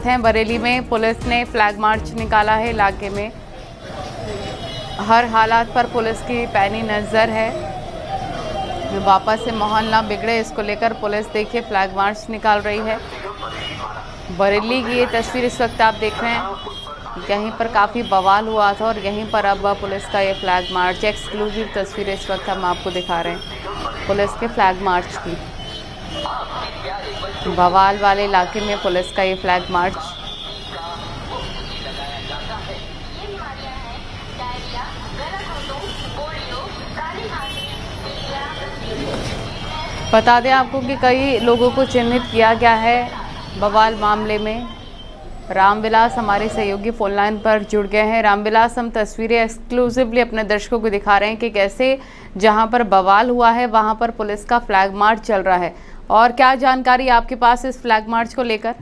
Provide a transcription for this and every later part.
हैं बरेली में पुलिस ने फ्लैग मार्च निकाला है। इलाके में हर हालात पर पुलिस की पैनी नज़र है। वापस से माहौल ना बिगड़े, इसको लेकर पुलिस देखिए फ्लैग मार्च निकाल रही है। बरेली की ये तस्वीर इस वक्त आप देख रहे हैं। यहीं पर काफ़ी बवाल हुआ था और यहीं पर अब पुलिस का ये फ्लैग मार्च, एक्सक्लूसिव तस्वीर इस वक्त हम आपको दिखा रहे हैं पुलिस के फ्लैग मार्च की। बवाल वाले इलाके में पुलिस का ये फ्लैग मार्च। बता दें आपको कि कई लोगों को चिन्हित किया गया है बवाल मामले में। रामविलास हमारे सहयोगी फोन लाइन पर जुड़ गए हैं। रामविलास, हम तस्वीरें एक्सक्लूसिवली अपने दर्शकों को दिखा रहे हैं कि कैसे जहां पर बवाल हुआ है वहां पर पुलिस का फ्लैग मार्च चल रहा है, और क्या जानकारी आपके पास इस फ्लैग मार्च को लेकर?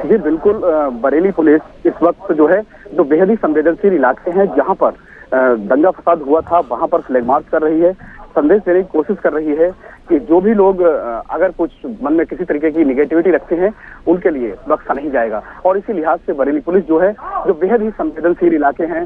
जी बिल्कुल, बरेली पुलिस इस वक्त जो बेहद ही संवेदनशील इलाके हैं जहां पर दंगा फसाद हुआ था वहां पर फ्लैग मार्च कर रही है। संदेश देने की कोशिश कर रही है कि जो भी लोग अगर कुछ मन में किसी तरीके की निगेटिविटी रखते हैं उनके लिए बख्शा नहीं जाएगा। और इसी लिहाज से बरेली पुलिस जो बेहद ही संवेदनशील इलाके हैं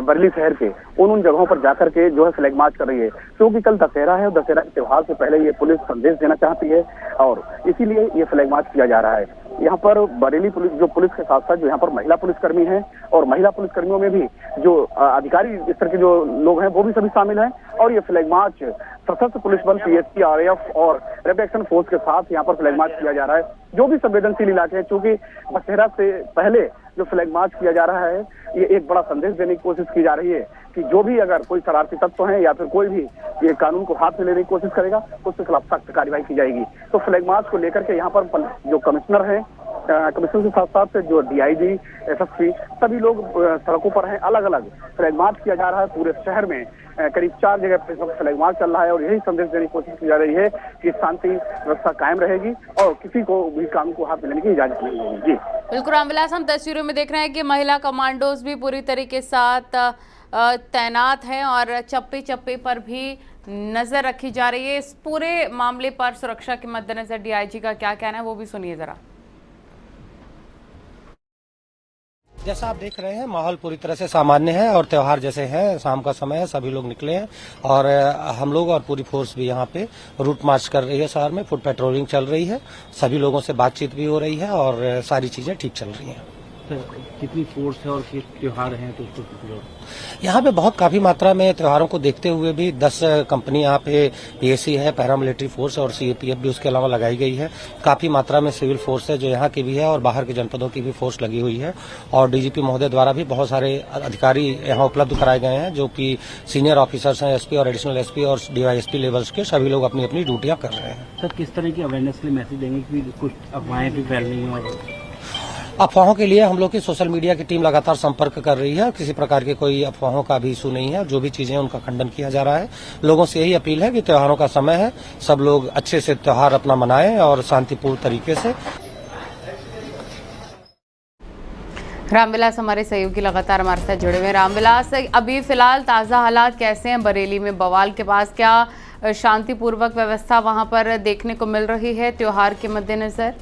बरेली शहर के, उन जगहों पर जाकर के फ्लैग मार्च कर रही है। क्योंकि कल दशहरा है और दशहरा के त्योहार से पहले ये पुलिस संदेश देना चाहती है और इसीलिए ये फ्लैग मार्च किया जा रहा है। यहाँ पर बरेली पुलिस के साथ साथ जो यहाँ पर महिला पुलिसकर्मी हैं और महिला पुलिसकर्मियों में भी जो अधिकारी स्तर के जो लोग हैं वो भी सभी शामिल हैं। और ये फ्लैग मार्च सशस्त्र पुलिस बल पीएसपी, आरएएफ और रैपिड एक्शन फोर्स के साथ यहाँ पर फ्लैग मार्च किया जा रहा है। जो भी संवेदनशील इलाके हैं, चूंकि दशहरा से पहले जो फ्लैग मार्च किया जा रहा है, ये एक बड़ा संदेश देने की कोशिश की जा रही है कि जो भी अगर कोई शरारती तत्व है या फिर कोई भी ये कानून को हाथ में लेने की कोशिश करेगा उसके खिलाफ सख्त कार्रवाई की जाएगी। तो फ्लैग मार्च को लेकर के यहाँ पर जो कमिश्नर है, कमिश्नर के साथ साथ जो डीआईजी, एसएसपी, सभी लोग सड़कों पर हैं। अलग अलग फ्लैग मार्च किया जा रहा है। पूरे शहर में करीब 4 जगह पर फ्लैग मार्च चल रहा है और यही संदेश देने की कोशिश की जा रही है कि शांति व्यवस्था कायम रहेगी और किसी को भी कानून को हाथ में लेने की इजाजत नहीं होगी। जी बिल्कुल रामविलास, हम तस्वीरों में देख रहे हैं कि महिला कमांडोज भी पूरी तरीके साथ तैनात हैं और चप्पे चप्पे पर भी नजर रखी जा रही है। इस पूरे मामले पर सुरक्षा के मद्देनजर डीआईजी का क्या कहना है, वो भी सुनिए जरा। जैसा आप देख रहे हैं माहौल पूरी तरह से सामान्य है और त्योहार जैसे है, शाम का समय है, सभी लोग निकले हैं और हम लोग और पूरी फोर्स भी यहाँ पे रूट मार्च कर रही है। शहर में फुट पेट्रोलिंग चल रही है, सभी लोगों से बातचीत भी हो रही है और सारी चीजें ठीक चल रही हैं। तो कितनी फोर्स है और त्योहार है तो उसको यहाँ पे बहुत काफी मात्रा में त्योहारों को देखते हुए भी 10 कंपनी यहाँ पे पीएसी है, पैरामिलिट्री फोर्स और सीएपीएफ भी उसके अलावा लगाई गई है। काफी मात्रा में सिविल फोर्स है जो यहाँ की भी है और बाहर के जनपदों की भी फोर्स लगी हुई है। और डीजीपी महोदय द्वारा भी बहुत सारे अधिकारी यहाँ उपलब्ध कराए गए हैं जो कि सीनियर ऑफिसर्स हैं, एसपी और एडिशनल एसपी और डीवाईएसपी लेवल्स के, सभी लोग अपनी अपनी ड्यूटियां कर रहे हैं। सर, किस तरह की अवेयरनेस के लिए मैसेज देंगे कि कुछ अफवाहें भी फैल रही हैं? और अफवाहों के लिए हम लोग की सोशल मीडिया की टीम लगातार संपर्क कर रही है। किसी प्रकार की कोई अफवाहों का भी इशू नहीं है। जो भी चीजें उनका खंडन किया जा रहा है। लोगों से यही अपील है कि त्योहारों का समय है, सब लोग अच्छे से त्योहार अपना मनाएं और शांतिपूर्ण तरीके से। रामविलास हमारे सहयोगी लगातार हमारे साथ जुड़े हुए हैं। रामविलास, अभी फिलहाल ताज़ा हालात कैसे हैं बरेली में? बवाल के पास क्या शांतिपूर्वक व्यवस्था वहां पर देखने को मिल रही है त्योहार के मद्देनजर?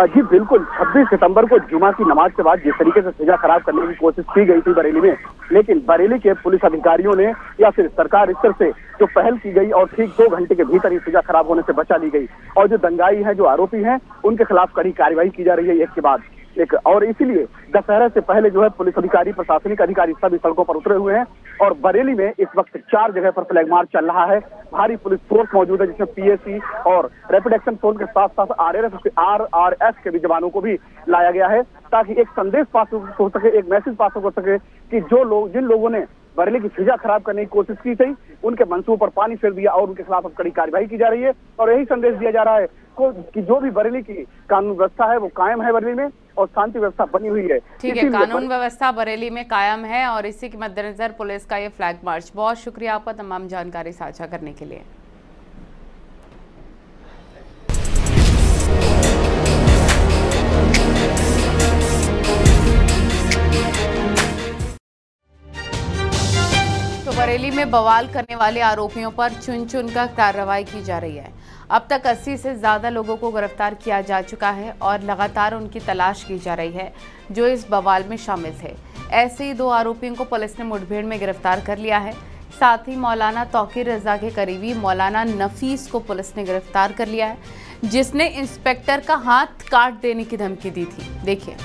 जी बिल्कुल, 26 सितंबर को जुमा की नमाज के बाद जिस तरीके से फिजा खराब करने की कोशिश की गई थी बरेली में, लेकिन बरेली के पुलिस अधिकारियों ने या फिर सरकार स्तर से जो पहल की गई और ठीक 2 घंटे के भीतर ही फिजा खराब होने से बचा ली गई। और जो दंगाई है, जो आरोपी हैं, उनके खिलाफ कड़ी कार्रवाई की जा रही है एक के बाद एक। और इसीलिए दशहरा से पहले पुलिस अधिकारी, प्रशासनिक अधिकारी सभी सड़कों पर उतरे हुए हैं और बरेली में इस वक्त 4 जगह पर फ्लैग मार्च चल रहा है। भारी पुलिस फोर्स मौजूद है जिसमें पीएसी और रैपिड एक्शन फोर्स के साथ साथ आरआरएस के भी जवानों को भी लाया गया है ताकि एक संदेश पास हो सके, एक मैसेज पास हो सके कि जिन लोगों ने बरेली की फिजा खराब करने की कोशिश की थी उनके मंसूबों पर पानी फेर दिया और उनके खिलाफ अब कड़ी कार्रवाई की जा रही है। और यही संदेश दिया जा रहा है कि जो भी बरेली की कानून व्यवस्था है वो कायम है बरेली में और शांति व्यवस्था बनी हुई है। ठीक है, कानून व्यवस्था बरेली में कायम है और इसी के मद्देनजर पुलिस का ये फ्लैग मार्च। बहुत शुक्रिया आपका तमाम जानकारी साझा करने के लिए। तो बरेली में बवाल करने वाले आरोपियों पर चुन चुन कर कार्रवाई की जा रही है। अब तक 80 से ज़्यादा लोगों को गिरफ्तार किया जा चुका है और लगातार उनकी तलाश की जा रही है जो इस बवाल में शामिल थे। ऐसे ही 2 आरोपियों को पुलिस ने मुठभेड़ में गिरफ्तार कर लिया है। साथ ही मौलाना तौकीर रजा के करीबी मौलाना नफीस को पुलिस ने गिरफ्तार कर लिया है, जिसने इंस्पेक्टर का हाथ काट देने की धमकी दी थी। देखिए।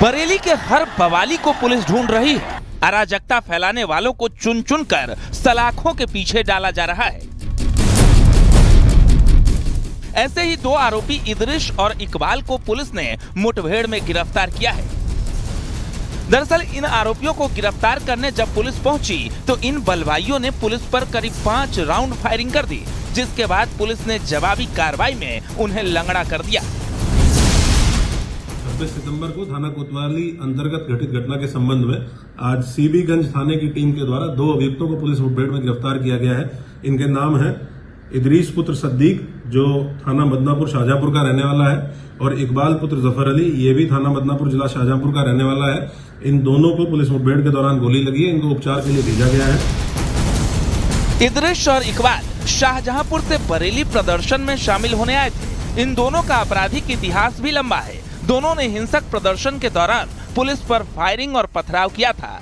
बरेली के हर बवाली को पुलिस ढूंढ रही है। अराजकता फैलाने वालों को चुन चुन कर सलाखों के पीछे डाला जा रहा है। ऐसे ही 2 आरोपी इदरिश और इकबाल को पुलिस ने मुठभेड़ में गिरफ्तार किया है। दरअसल इन आरोपियों को गिरफ्तार करने जब पुलिस पहुंची तो इन बलवाइयों ने पुलिस पर करीब 5 राउंड फायरिंग कर दी, जिसके बाद पुलिस ने जवाबी कार्रवाई में उन्हें लंगड़ा कर दिया। 26 सितंबर को थाना कोतवाली अंतर्गत घटित घटना के संबंध में आज सीबीगंज थाने की टीम के द्वारा 2 अभियुक्तों को पुलिस मुठभेड़ में गिरफ्तार किया गया है। इनके नाम है इदरीस पुत्र सद्दीक, जो थाना बदनापुर शाहजहांपुर का रहने वाला है, और इकबाल पुत्र जफर अली, ये भी थाना बदनापुर जिला शाहजहांपुर का रहने वाला है। इन दोनों को पुलिस मुठभेड़ के दौरान गोली लगी है। इनको उपचार के लिए भेजा गया है। इदरीस और इकबाल शाहजहांपुर से बरेली प्रदर्शन में शामिल होने आए थे। इन दोनों का आपराधिक इतिहास भी लंबा है। दोनों ने हिंसक प्रदर्शन के दौरान पुलिस पर फायरिंग और पथराव किया था।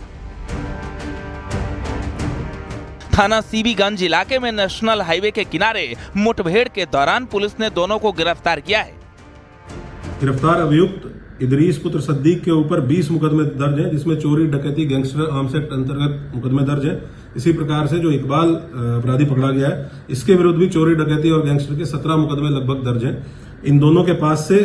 थाना सीबीगंज इलाके में नेशनल हाईवे के किनारे मुठभेड़ के दौरान पुलिस ने दोनों को गिरफ्तार किया है। गिरफ्तार अभियुक्त इदरीस पुत्र सद्दीक के ऊपर 20 मुकदमे दर्ज हैं, जिसमें चोरी, डकैती, गैंगस्टर आर्म्स एक्ट अंतर्गत मुकदमे दर्ज हैं। इसी प्रकार से जो इकबाल अपराधी पकड़ा गया है, इसके विरुद्ध भी चोरी, डकैती और गैंगस्टर के 17 मुकदमे लगभग दर्ज हैं। इन दोनों के पास से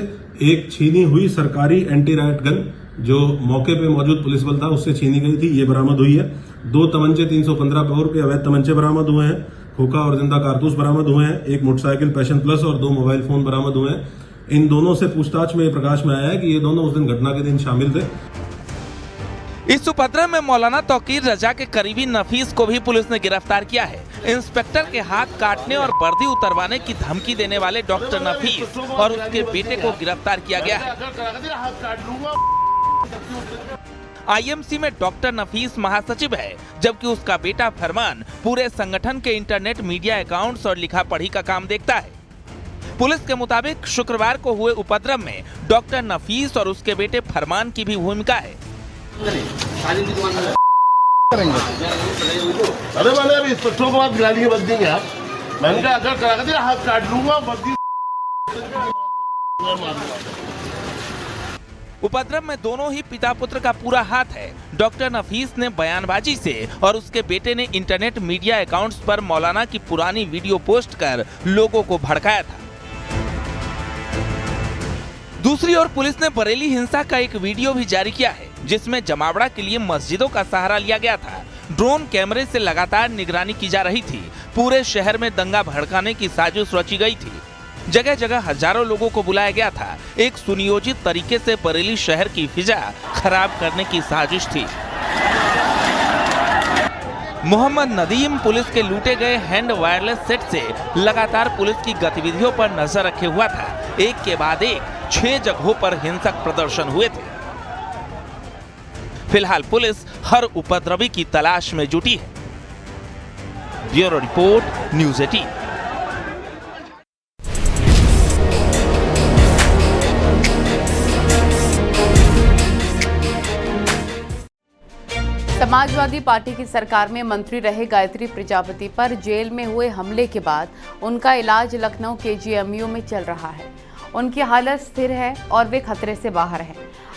एक छीनी हुई सरकारी एंटी राइट गन जो मौके पे मौजूद पुलिस बल था उससे छीनी गई थी, ये बरामद हुई है। 2 तमंचे 315 बोर के अवैध तमंचे बरामद हुए हैं। खोखा और जिंदा कारतूस बरामद हुए हैं। एक मोटरसाइकिल पैशन प्लस और 2 मोबाइल फोन बरामद हुए हैं। इन दोनों से पूछताछ में प्रकाश में आया है कि ये दोनों उस दिन घटना के दिन शामिल थे। इस उपद्रव में मौलाना तौकीर रजा के करीबी नफीस को भी पुलिस ने गिरफ्तार किया है। इंस्पेक्टर के हाथ काटने और वर्दी उतरवाने की धमकी देने वाले डॉक्टर नफीस और उसके बेटे को गिरफ्तार किया गया है। आईएमसी में डॉक्टर नफीस महासचिव है, जबकि उसका बेटा फरमान पूरे संगठन के इंटरनेट मीडिया अकाउंट्स और लिखा पढ़ी का काम देखता है। पुलिस के मुताबिक शुक्रवार को हुए उपद्रव में डॉक्टर नफीस और उसके बेटे फरमान की भी भूमिका है। अरे वाले अभी इंस्पेक्टर को बात गिरा बच देंगे आप। मैंने कहा अगर करा के हाथ काट लूंगा। उपद्रव में दोनों ही पिता पुत्र का पूरा हाथ है। डॉक्टर नफीस ने बयानबाजी से और उसके बेटे ने इंटरनेट मीडिया अकाउंट्स पर मौलाना की पुरानी वीडियो पोस्ट कर लोगों को भड़काया था। दूसरी ओर पुलिस ने बरेली हिंसा का एक वीडियो भी जारी किया है, जिसमें जमावड़ा के लिए मस्जिदों का सहारा लिया गया था। ड्रोन कैमरे से लगातार निगरानी की जा रही थी। पूरे शहर में दंगा भड़काने की साजिश रची गई थी। जगह जगह हजारों लोगों को बुलाया गया था। एक सुनियोजित तरीके से बरेली शहर की फिजा खराब करने की साजिश थी। मोहम्मद नदीम पुलिस के लूटे गए हैंड वायरलेस सेट से लगातार पुलिस की गतिविधियों पर नजर रखे हुआ था। एक के बाद एक 6 जगहों पर हिंसक प्रदर्शन हुए थे। फिलहाल पुलिस हर उपद्रवी की तलाश में जुटी है। Bureau report, news 18। Samajwadi party की सरकार में मंत्री रहे गायत्री प्रजापति पर जेल में हुए हमले के बाद उनका इलाज लखनऊ केजीएमयू में चल रहा है। उनकी हालत स्थिर है और वे खतरे से बाहर हैं।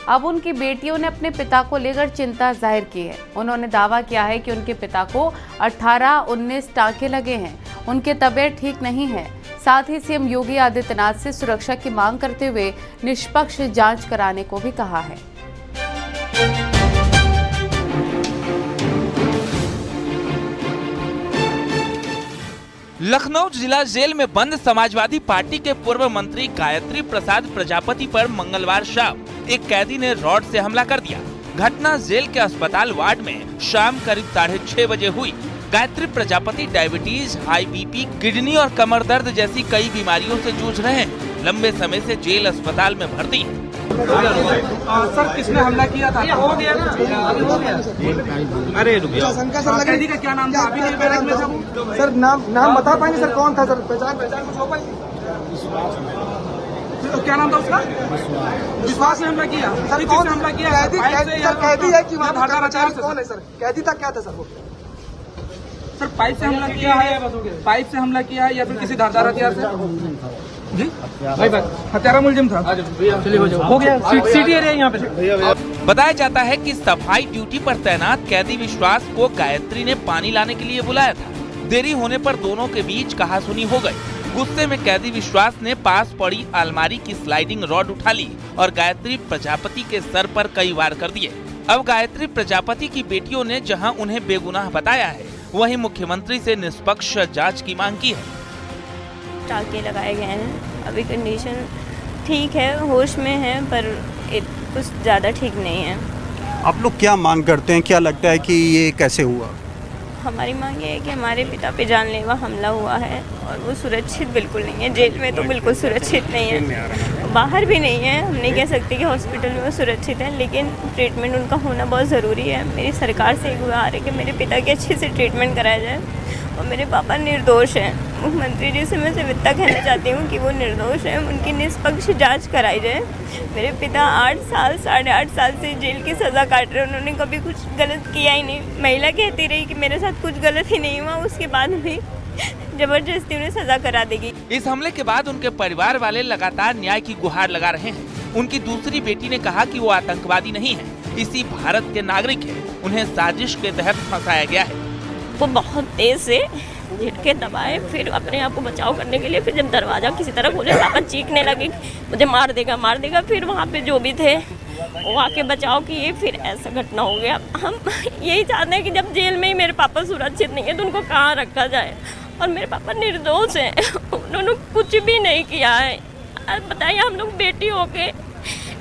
अब उनकी बेटियों ने अपने पिता को लेकर चिंता जाहिर की है। उन्होंने दावा किया है कि उनके पिता को 18-19 टाँके लगे हैं। उनकी तबीयत ठीक नहीं है। साथ ही सीएम योगी आदित्यनाथ से सुरक्षा की मांग करते हुए निष्पक्ष जांच कराने को भी कहा है। लखनऊ जिला जेल में बंद समाजवादी पार्टी के पूर्व मंत्री गायत्री प्रसाद प्रजापति पर मंगलवार शाम एक कैदी ने रॉड से हमला कर दिया। घटना जेल के अस्पताल वार्ड में शाम करीब 6:30 बजे हुई। Gayatri Prajapati diabetes, high BP, kidney और कमर दर्द जैसी कई बीमारियों से जूझ रहे हैं। लंबे समय से जेल अस्पताल में भर्ती हैं। सर किसने हमला किया था? हो गया ना? अरे रुकिए। कैदी का क्या नाम था? अभी नहीं बैरक में था। सर नाम बता पाएंगे सर कौन था? सर पहचान कुछ हो पाएगी? तो क्या नाम था उसका? विश्वास ने हमला किया। सर कौन हमला किया? कैदी है कि वहाँ धागा रचा कौन है सर? कैदी था क्या था सर वो? सर पाइप से हमला किया है, पाइप से हमला किया है या फिर किसी धारदार हथियार से? जी भाई हत्यारा मुलजिम था। हो गया सिटी एरिया यहाँ पे। बताया जाता है कि सफाई ड्यूटी पर तैनात कैदी विश्वास को गायत्री ने पानी लाने के लिए बुलाया था। देरी होने पर दोनों के बीच कहासुनी हो गई। गुस्से में कैदी विश्वास ने पास पड़ी अलमारी की स्लाइडिंग रॉड उठा ली और गायत्री प्रजापति के सर पर कई वार कर दिए। अब गायत्री प्रजापति की बेटियों ने जहां उन्हें बेगुनाह बताया है, वहीं मुख्यमंत्री से निष्पक्ष जांच की मांग की है। टाँके लगाए गए हैं, अभी कंडीशन ठीक है, होश में है, पर कुछ ज़्यादा ठीक नहीं है। आप लोग क्या मांग करते हैं? क्या लगता है कि ये कैसे हुआ? हमारी मांग ये है कि हमारे पिता पे जानलेवा हमला हुआ है और वो सुरक्षित बिल्कुल नहीं है। जेल में तो बिल्कुल सुरक्षित नहीं है, बाहर भी नहीं है। हम नहीं कह सकते कि हॉस्पिटल में वो सुरक्षित है, लेकिन ट्रीटमेंट उनका होना बहुत ज़रूरी है। मेरी सरकार से एक गुहार है कि मेरे पिता की अच्छे से ट्रीटमेंट कराया जाए और मेरे पापा निर्दोष हैं। मुख्यमंत्री जी से मैं सिर्फ इतना कहना चाहती हूँ कि वो निर्दोष हैं, उनकी निष्पक्ष जांच कराई जाए। मेरे पिता 8 साल 8.5 साल से जेल की सज़ा काट रहे हैं, उन्होंने कभी कुछ गलत किया ही नहीं। महिला कहती रही कि मेरे साथ कुछ गलत ही नहीं हुआ, उसके बाद भी जबरदस्ती उन्हें सज़ा करा देगी। इस हमले के बाद उनके परिवार वाले लगातार न्याय की गुहार लगा रहे हैं। उनकी दूसरी बेटी ने कहा कि वो आतंकवादी नहीं है, इसी भारत के नागरिक है, उन्हें साजिश के तहत फंसाया गया है। वो बहुत तेज से झटके दबाए, फिर अपने आप को बचाव करने के लिए फिर जब दरवाज़ा किसी तरह खोले, पापा चीखने लगे मुझे मार देगा। फिर वहाँ पे जो भी थे वो आके बचाव किए, फिर ऐसा घटना हो गया। हम यही चाहते हैं कि जब जेल में ही मेरे पापा सुरक्षित नहीं है तो उनको कहाँ रखा जाए, और मेरे पापा निर्दोष हैं, उन्होंने कुछ भी नहीं किया है। बताइए, हम लोग बेटी होके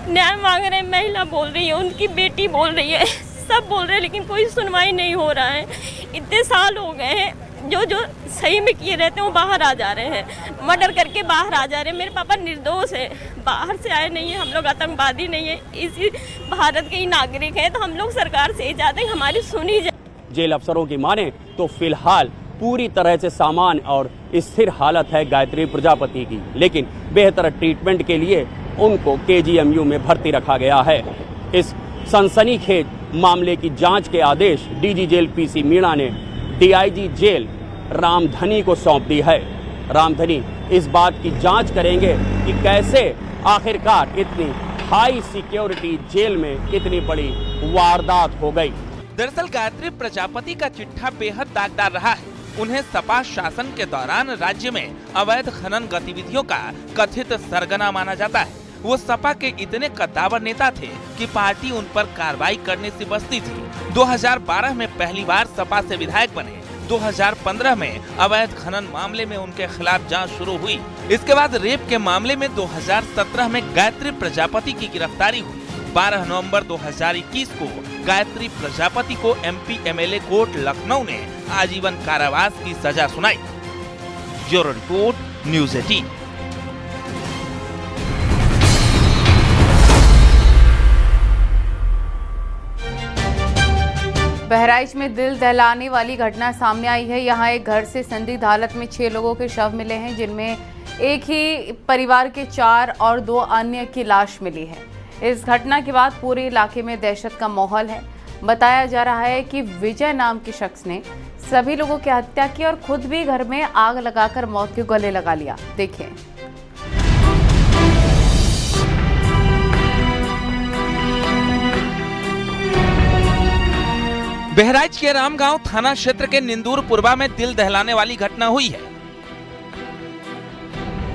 न्याय मांग रहे हैं, महिला बोल रही है, उनकी बेटी बोल रही है, सब बोल रहे हैं, लेकिन कोई सुनवाई नहीं हो रहा है। इतने साल हो गए हैं, जो सही में किए रहते हैं वो बाहर आ जा रहे हैं, मर्डर करके बाहर आ जा रहे हैं। मेरे पापा निर्दोष है, बाहर से आए नहीं है, हम लोग आतंकवादी नहीं है, इसी भारत के ही नागरिक हैं। तो हम लोग सरकार से ही चाहते हैं हमारी सुनी जाए। जेल अफसरों की माने तो फिलहाल पूरी तरह से सामान्य और स्थिर हालत है गायत्री प्रजापति की, लेकिन बेहतर ट्रीटमेंट के लिए उनको KGMU में भर्ती रखा गया है। इस सनसनीखेज मामले की जांच के आदेश DG जेल PC मीणा ने DIG जेल रामधनी को सौंप दी है। रामधनी इस बात की जांच करेंगे कि कैसे आखिरकार इतनी हाई सिक्योरिटी जेल में इतनी बड़ी वारदात हो गई। दरअसल गायत्री प्रजापति का चिट्ठा बेहद दागदार रहा है। उन्हें सपा शासन के दौरान राज्य में अवैध खनन गतिविधियों का कथित सरगना माना जाता है। वो सपा के इतने कद्दावर नेता थे कि पार्टी उन पर कार्रवाई करने से बचती थी। 2012 में पहली बार सपा से विधायक बने। 2015 में अवैध खनन मामले में उनके खिलाफ जांच शुरू हुई। इसके बाद रेप के मामले में 2017 में गायत्री प्रजापति की गिरफ्तारी हुई। 12 नवंबर 2021 को गायत्री प्रजापति को MP MLA कोर्ट लखनऊ ने आजीवन कारावास की सजा सुनाई। Bureau report, News 18। बहराइच में दिल दहलाने वाली घटना सामने आई है। यहाँ एक घर से संदिग्ध हालत में 6 लोगों के शव मिले हैं, जिनमें एक ही परिवार के 4 और 2 अन्य की लाश मिली है। इस घटना के बाद पूरे इलाके में दहशत का माहौल है। बताया जा रहा है कि विजय नाम के शख्स ने सभी लोगों की हत्या की और खुद भी घर में आग लगाकर मौत के गले लगा लिया। देखिए। बहराइच के रामगांव थाना क्षेत्र के निंदूरपुरवा में दिल दहलाने वाली घटना हुई है।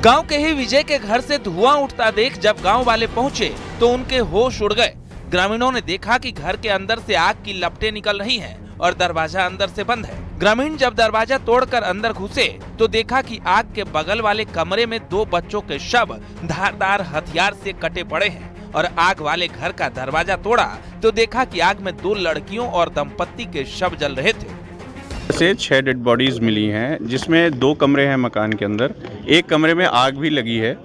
गांव के ही विजय के घर से धुआं उठता देख जब गांव वाले पहुंचे तो उनके होश उड़ गए। ग्रामीणों ने देखा कि घर के अंदर से आग की लपटें निकल रही हैं और दरवाजा अंदर से बंद है। ग्रामीण जब दरवाजा तोड़कर अंदर घुसे तो देखा कि आग के बगल वाले कमरे में 2 बच्चों के शव धारदार हथियार से कटे पड़े हैं और आग वाले घर का दरवाजा तोड़ा तो देखा कि आग में 2 लड़कियों और दंपत्ति के शव जल रहे थे। से 6 डेड बॉडीज़ मिली हैं, जिसमें 2 कमरे हैं मकान के अंदर। एक कमरे में आग भी लगी है।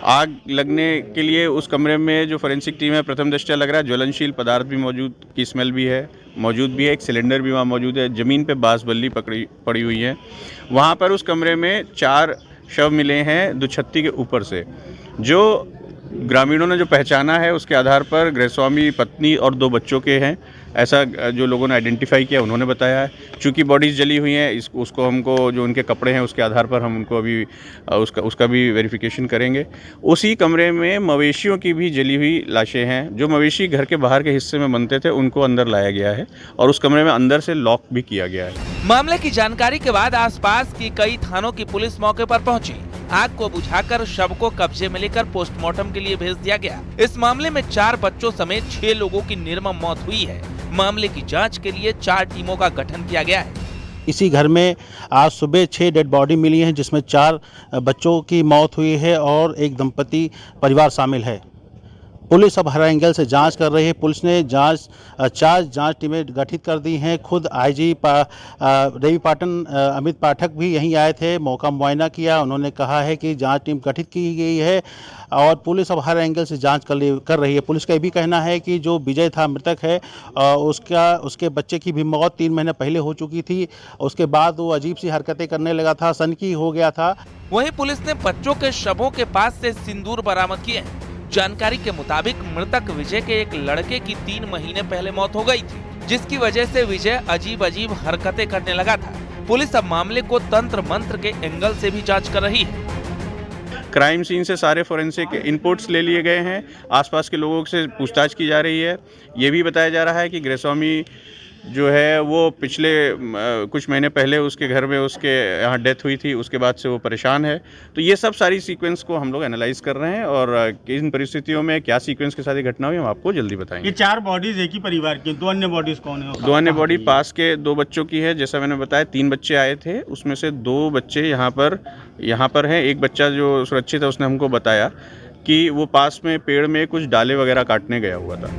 आग लगने के लिए उस कमरे में जो फोरेंसिक टीम है, प्रथम दृष्टया लग रहा है ज्वलनशील पदार्थ भी मौजूद की स्मेल भी है, मौजूद भी है। एक सिलेंडर भी वहाँ मौजूद है। ज़मीन पे बांस बल्ली पड़ी हुई है। वहाँ पर उस कमरे में 4 शव मिले हैं दुछत्ती के ऊपर से। जो ग्रामीणों ने जो पहचाना है उसके आधार पर गृहस्वामी, पत्नी और 2 बच्चों के हैं, ऐसा जो लोगों ने आइडेंटिफाई किया उन्होंने बताया है। चूँकि बॉडीज़ जली हुई हैं, उसको हमको जो उनके कपड़े हैं उसके आधार पर हम उनको अभी उसका भी वेरिफिकेशन करेंगे। उसी कमरे में मवेशियों की भी जली हुई लाशें हैं। जो मवेशी घर के बाहर के हिस्से में बनते थे उनको अंदर लाया गया है और उस कमरे में अंदर से लॉक भी किया गया है। मामले की जानकारी के बाद आसपास की कई थानों की पुलिस मौके पर पहुंची। आग को बुझाकर शव को कब्जे में लेकर पोस्टमार्टम के लिए भेज दिया गया। इस मामले में 4 बच्चों समेत 6 लोगों की निर्मम मौत हुई है। मामले की जांच के लिए 4 टीमों का गठन किया गया है। इसी घर में आज सुबह 6 डेड बॉडी मिली हैं, जिसमें 4 बच्चों की मौत हुई है और एक दंपति परिवार शामिल है। पुलिस अब हर एंगल से जांच कर रही है। पुलिस ने 4 जांच टीमें गठित कर दी हैं। खुद आईजी देवी पाटन अमित पाठक भी यहीं आए थे, मौका मुआयना किया। उन्होंने कहा है कि जांच टीम गठित की गई है और पुलिस अब हर एंगल से जांच कर रही है। पुलिस का ये भी कहना है कि जो विजय था, मृतक है, उसके बच्चे की भी मौत 3 महीने पहले हो चुकी थी। उसके बाद वो अजीब सी हरकतें करने लगा था, सनकी हो गया था। वहीं पुलिस ने बच्चों के शवों के पास से सिंदूर बरामद किए हैं। जानकारी के मुताबिक मृतक विजय के एक लड़के की 3 महीने पहले मौत हो गई थी, जिसकी वजह से विजय अजीब हरकतें करने लगा था। पुलिस अब मामले को तंत्र मंत्र के एंगल से भी जांच कर रही है। क्राइम सीन से सारे फोरेंसिक इनपुट्स ले लिए गए हैं। आसपास के लोगों से पूछताछ की जा रही है। ये भी बताया जा रहा है कि गृहस्वामी जो है वो पिछले कुछ महीने पहले उसके घर में उसके यहाँ डेथ हुई थी, उसके बाद से वो परेशान है। तो ये सब सारी सीक्वेंस को हम लोग एनालाइज कर रहे हैं और इन परिस्थितियों में क्या सीक्वेंस के साथ ये घटना हुई हम आपको जल्दी बताएंगे। ये 4 बॉडीज एक ही परिवार की, 2 अन्य बॉडीज कौन है? 2 अन्य बॉडी पास के 2 बच्चों की है। जैसा मैंने बताया 3 बच्चे आए थे, उसमें से 2 बच्चे यहाँ पर हैं। एक बच्चा जो सुरक्षित है उसने हमको बताया कि वो पास में पेड़ में कुछ डाले वगैरह काटने गया हुआ था।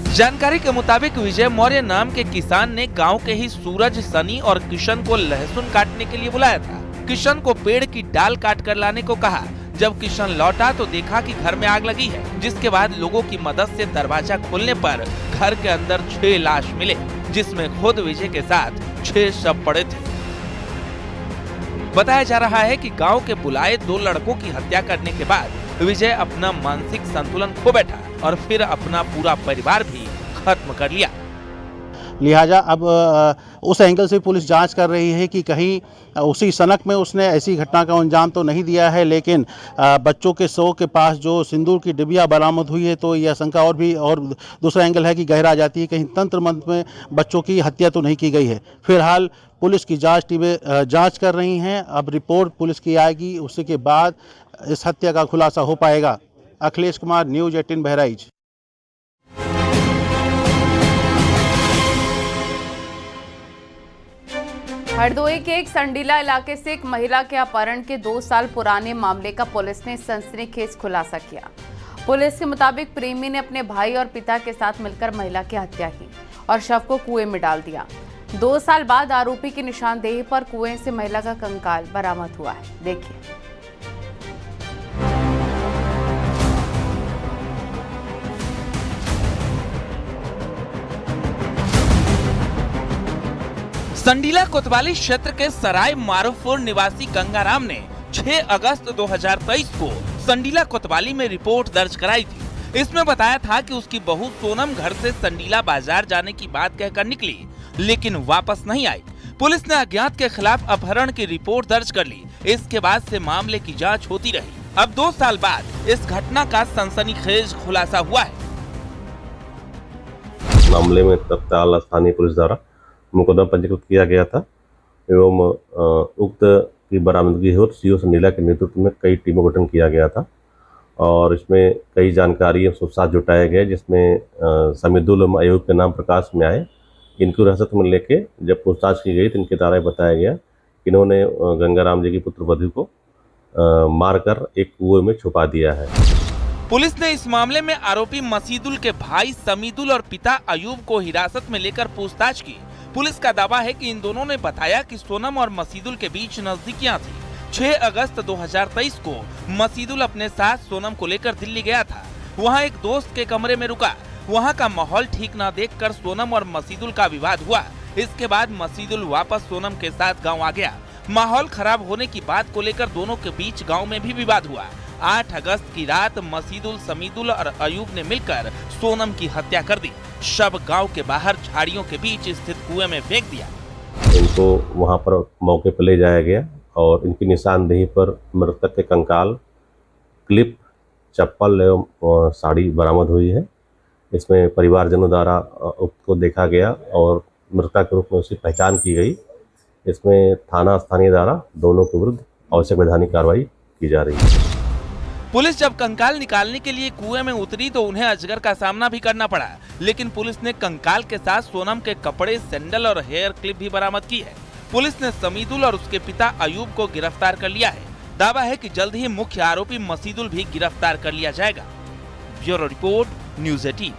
जानकारी के मुताबिक विजय मौर्य नाम के किसान ने गांव के ही सूरज, सनी और किशन को लहसुन काटने के लिए बुलाया था। किशन को पेड़ की डाल काट कर लाने को कहा। जब किशन लौटा तो देखा कि घर में आग लगी है, जिसके बाद लोगों की मदद से दरवाजा खोलने पर घर के अंदर 6 लाश मिले, जिसमें खुद विजय के साथ 6 शव पड़े थे। बताया जा रहा है कि गांव के बुलाए 2 लड़कों की हत्या करने के बाद विजय अपना मानसिक संतुलन खो बैठा और फिर अपना पूरा परिवार भी खत्म कर लिया। लिहाजा अब उस एंगल से पुलिस जांच कर रही है कि कहीं उसी सनक में उसने ऐसी घटना का अंजाम तो नहीं दिया है, लेकिन बच्चों के शव के पास जो सिंदूर की डिबिया बरामद हुई है तो यह आशंका और दूसरा एंगल है कि गहरा जाती है, कहीं तंत्र मंत्र में बच्चों की हत्या तो नहीं की गई है। फिलहाल पुलिस की जांच टीमें जांच कर रही हैं। अब रिपोर्ट पुलिस की आएगी, उसी के बाद इस हत्या का खुलासा हो पाएगा। अखिलेश कुमार, न्यूज़ 18 बहराइच। हरदोई के एक संडीला इलाके से एक महिला के अपहरण के 2 साल पुराने मामले का पुलिस ने सनसनीखेज खुलासा किया। पुलिस के मुताबिक प्रेमी ने अपने भाई और पिता के साथ मिलकर महिला की हत्या की और शव को कुएं में डाल दिया। 2 साल बाद आरोपी की निशानदेही पर कुएं से महिला का कंकाल बरामद हुआ है। देखिए। संडीला कोतवाली क्षेत्र के सराय मारूपुर निवासी गंगाराम ने 6 अगस्त 2023 को संडीला कोतवाली में रिपोर्ट दर्ज कराई थी। इसमें बताया था कि उसकी बहू सोनम घर से संडीला बाजार जाने की बात कहकर निकली, लेकिन वापस नहीं आई। पुलिस ने अज्ञात के खिलाफ अपहरण की रिपोर्ट दर्ज कर ली। इसके बाद से मामले की जांच होती रही। अब 2 साल बाद इस घटना का सनसनीखेज खुलासा हुआ है। मामले में तत्काल स्थानीय पुलिस द्वारा मुकदमा पंजीकृत किया गया था एवं उक्त की बरामदगी और सीओ संडीला के नेतृत्व में कई टीमों का गठन किया गया था और इसमें कई जानकारी साथ जुटाए गए, जिसमें समीदुल अयूब के नाम प्रकाश में आए। इनको हिरासत में लेके जब पूछताछ की गई तो इनके द्वारा बताया गया कि इन्होंने गंगाराम जी की पुत्रवधू को मारकर एक कुएं में छुपा दिया है। पुलिस ने इस मामले में आरोपी मसीदुल के भाई समीदुल और पिता अयूब को हिरासत में लेकर पूछताछ की। पुलिस का दावा है कि इन दोनों ने बताया कि सोनम और मसीदुल के बीच नजदीकियां थी। 6 अगस्त 2023 को मसीदुल अपने साथ सोनम को लेकर दिल्ली गया था। वहां एक दोस्त के कमरे में रुका। वहां का माहौल ठीक न देखकर सोनम और मसीदुल का विवाद हुआ। इसके बाद मसीदुल वापस सोनम के साथ गांव आ गया। माहौल खराब होने की बात को लेकर दोनों के बीच गांव में भी विवाद हुआ। 8 अगस्त की रात मसीदुल, समीदुल और अयूब ने मिलकर सोनम की हत्या कर दी। शव गांव के बाहर झाड़ियों के बीच स्थित कुएं में फेंक दिया। इनको वहां पर मौके पर ले जाया गया और इनकी निशानदेही पर मृतक के कंकाल, क्लिप, चप्पल एवं साड़ी बरामद हुई है। इसमें परिवारजनों द्वारा उक्त को देखा गया और मृतक के रूप में उसकी पहचान की गई। इसमें थाना स्थानीय द्वारा दोनों के विरुद्ध आवश्यक वैधानिक कार्रवाई की जा रही है। पुलिस जब कंकाल निकालने के लिए कुएं में उतरी तो उन्हें अजगर का सामना भी करना पड़ा, लेकिन पुलिस ने कंकाल के साथ सोनम के कपड़े, सैंडल और हेयर क्लिप भी बरामद की है। पुलिस ने समीदुल और उसके पिता अयूब को गिरफ्तार कर लिया है। दावा है कि जल्द ही मुख्य आरोपी मसीदुल भी गिरफ्तार कर लिया जाएगा। Bureau report, news 18।